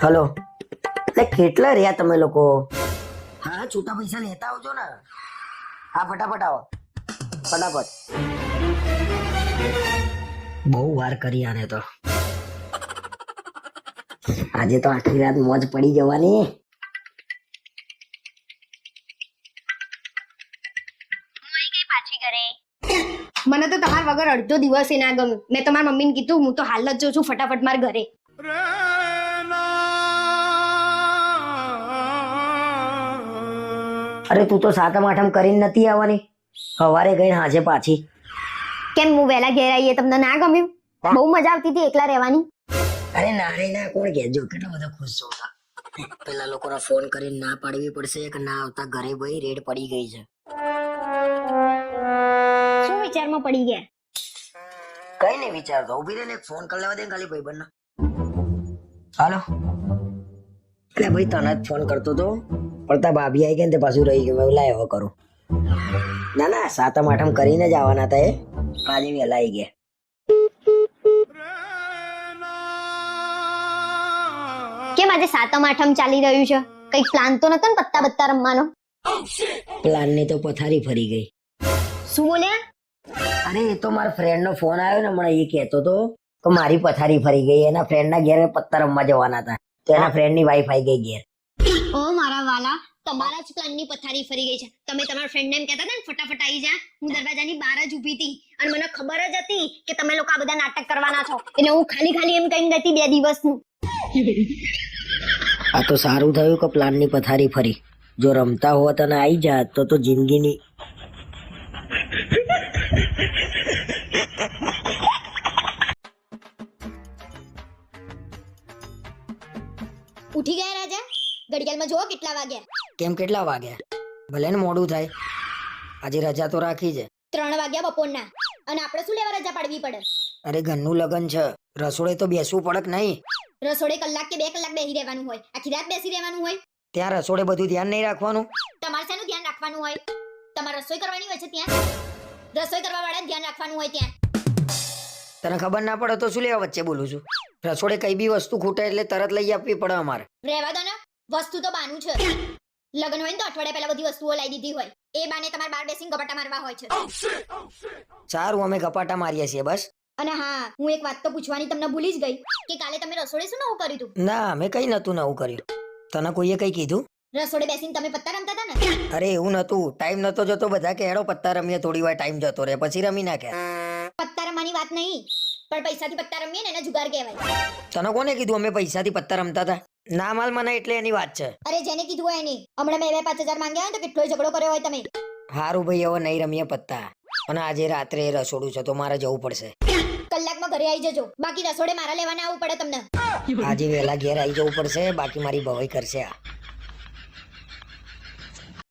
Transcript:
Hello, એટલે કેટલા રહ્યા તમે લોકો? હા, છૂટા પૈસા લેતા આવજો ને. હા, ફટાફટ આવો, ફટાફટ. બહુ વાર કરી આને તો. આજે તો આખી રાત મોજ પડી જવાની. મને તો તમારા વગર અડધો દિવસ ના ગમે. મેં તમારા મમ્મીને કીધું હું તો હાલ જ જઉં છું ફટાફટ માર ઘરે. અરે તું તો સાતમ આઠમ કરીને નથી આવવાની, સવારે ગઈ હાજે પાછી. કેમ હું વહેલા ઘેર આવીએ તમને ના ગમ્યું? બહુ મજા આવતી હતી એકલા રહેવાની. અરે ના રે ના, કોણ કહેજો કેટલો બધો ખુશ છો. પેલા લોકોને ફોન કરીને ના પાડવી પડશે કે ના આવતા ઘરે ભાઈ રેડ પડી ગઈ છે. શું વિચારમાં પડી ગયા? કઈ નહીં વિચારતો, ઉભી રહીને એક ફોન કરી લેવા દે ખાલી ભાઈ બંને. હાલો, એટલે ભાઈ તને જ ફોન કરતો તો પણ તા ભાભી આવી ગઈ ને તે પાછું રહી ગયું. મેં લાય હવે કરું. ના ના, સાતમ આઠમ કરીને જ આવવાના હતા એ, આજે વહેલા આવી ગયા. કેમ આજે સાતમ આઠમ ચાલી રહ્યું છે? કઈક પ્લાન તો નતો ને પત્તા બત્તા રમવાનો? પ્લાન ની તો પથારી ફરી ગઈ. શું બોલ્યા? અરે એ તો મારા ફ્રેન્ડ નો ફોન આવ્યો ને હમણાં, એ કહેતો તો કે મારી પથારી ફરી ગઈ. એના ફ્રેન્ડ ના ઘેર પત્તા રમવા જવાના હતા તો એના ફ્રેન્ડ ની વાઈફ આવી ગઈ ઘેર. ઓ મારા વાલા, તમારા જ પ્લાનની પથારી ફરી ગઈ છે. તમે તમારા ફ્રેન્ડને એમ કહેતા હતા ને ફટાફટ આવી જા. હું દરવાજાની બહાર જ ઊભી હતી અને મને ખબર જ હતી કે તમે લોકો આ બધા નાટક કરવાના છો, એટલે હું ખાલી ખાલી એમ કહીને ગઈ 2 દિવસનું. આ તો સારું થયું કે પ્લાન ની પથારી ફરી. જો રમતા હોત અને આવી જાત તો જિંદગીની. ઉઠી ગયા રાજા? ઘડિયાળમાં જોવો કેટલા વાગ્યા. કેમ કેટલા વાગ્યા? ભલે ને મોડું થાય, આજે રજા તો રાખી છે. 3 વાગ્યા બપોરના. અને આપણે શું લેવા રજા પાડવી પડે? અરે ઘરનું લગન છે, રસોડે તો બેસવું પડે કે નહીં? રસોડે કલાક કે 2 કલાક બેસી રહેવાનું હોય? આખી રાત બેસી રહેવાનું હોય? ત્યાં રસોડે બધું ધ્યાન નહીં રાખવાનું? તમારે શેનું ધ્યાન રાખવાનું હોય? તમારે રસોઈ કરવાની હોય છે ત્યાં? રસોઈ કરવા વાળા ધ્યાન રાખવાનું હોય ત્યાં. તને ખબર ના પડે તો શું લેવા વચ્ચે બોલું છું? રસોડે કઈ બી વસ્તુ ખૂટે એટલે તરત લઈ આપવી પડે અમારે. રહેવા દો ને, વસ્તુ તો બાનું છે. લગન હોય ને તો અઠવાડિયા પહેલા બધી વસ્તુઓ લાવી દીધી હોય, એ બાને તમારે બહાર બેસીને ગપાટા મારવા હોય છે. સારું, અમે ગપાટા મારીએ છીએ બસ. અને હા, હું એક વાત તો પૂછવાની તમને ભૂલી જ ગઈ કે કાલે તમે રસોડે શું નવું કર્યું હતું? ના, અમે કઈ નતું નવું કર્યું. તને કોઈએ કઈ કીધું? રસોડે બેસીને તમે પત્તા રમતા હતા ને? અરે એવું નતું, ટાઈમ નતો જતો. બધા કે હેડો પત્તા રમીએ, થોડી વાર ટાઈમ જતો રહે પછી રમી નાખ્યા. પત્તા રમવાની વાત નહીં, પણ પૈસાથી પત્તા રમીએ ને એને જુગાર કહેવાય. તને કોને કીધું અમે પૈસાથી પત્તા રમતા હતા? ના માલ મને એટલે એની વાત છે. અરે જેને કીધું હોય એની. હમણાં મેં 5,000 માંગ્યા હોય તો કેટલોય ઝઘડો કર્યો હોય તમે. હારું ભાઈ, હવે નહીં રમીએ પત્તા. અને આજે રાત્રે રસોડું છે તો મારે જવું પડશે. કલાકમાં ઘરે આવી જજો, બાકી રસોડે મારા લેવાના આવવું પડે તમને. આજે વહેલા ઘેર આવી જવું પડશે, બાકી મારી ભવાઈ કરશે આ.